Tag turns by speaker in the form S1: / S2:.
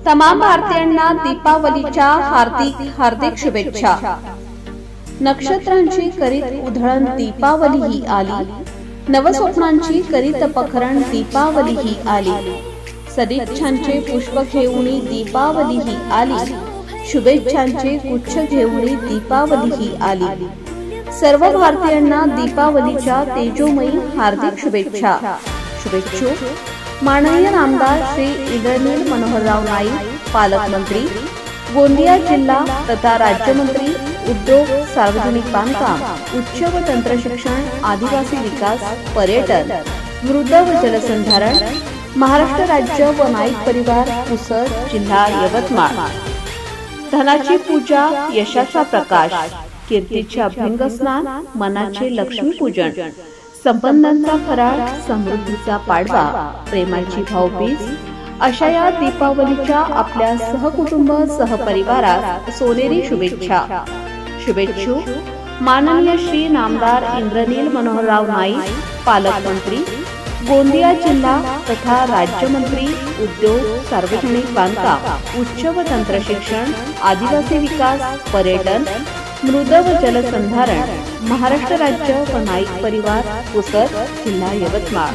S1: तमाम भारतीयांना दीपावलीच्या हार्दिक शुभेच्छा। नक्षत्रांची करीत उधळण दीपावली ही आली, नवस्वप्नांची करीत पखरण दीपावली ही आली। सदिच्छांचे पुष्प घेऊनी दीपावली ही आली, शुभेच्छांचे गुच्छ घेऊनी दीपावली ही आली। सर्व भारतीयांना दीपावलीच्या तेजोमयी हार्दिक शुभेच्छा। शुभेच्छुक माननीय नामदार श्री इंद्रनील मनोहरराव नाईक, पालकमंत्री, गोंदिया जिल्हा तथा राज्यमंत्री, उद्योग, सार्वजनिक बांधकाम, उच्च व तंत्र शिक्षण, आदिवासी विकास, पर्यटन, मृद व जलसंधारण, महाराष्ट्र राज्य व नाईक परिवार, पुसद, जिल्हा यवतमाळ। धनाची पूजा, यशाचा प्रकाश, कीर्तीचे अभ्यंगस्नान, मनाचे लक्ष्मीपूजन, संबंधांचा फराळ, समृद्धीचा पाडवा, प्रेमाची भाऊबीज अशा या दीपावलीच्या आपल्या सहकुटुंब सहपरिवारास सोनेरी शुभेच्छा। शुभेच्छुक माननीय श्री नामदार इंद्रनील मनोहरराव नाईक, पालकमंत्री, गोंदिया जिल्हा तथा राज्यमंत्री, उद्योग, सार्वजनिक बांधकाम, उच्च व तंत्र शिक्षण, आदिवासी विकास, पर्यटन, मृद व जलसंधारण, महाराष्ट्र राज्य व नाईक परिवार, पुसद, जिल्हा यवतमाळ।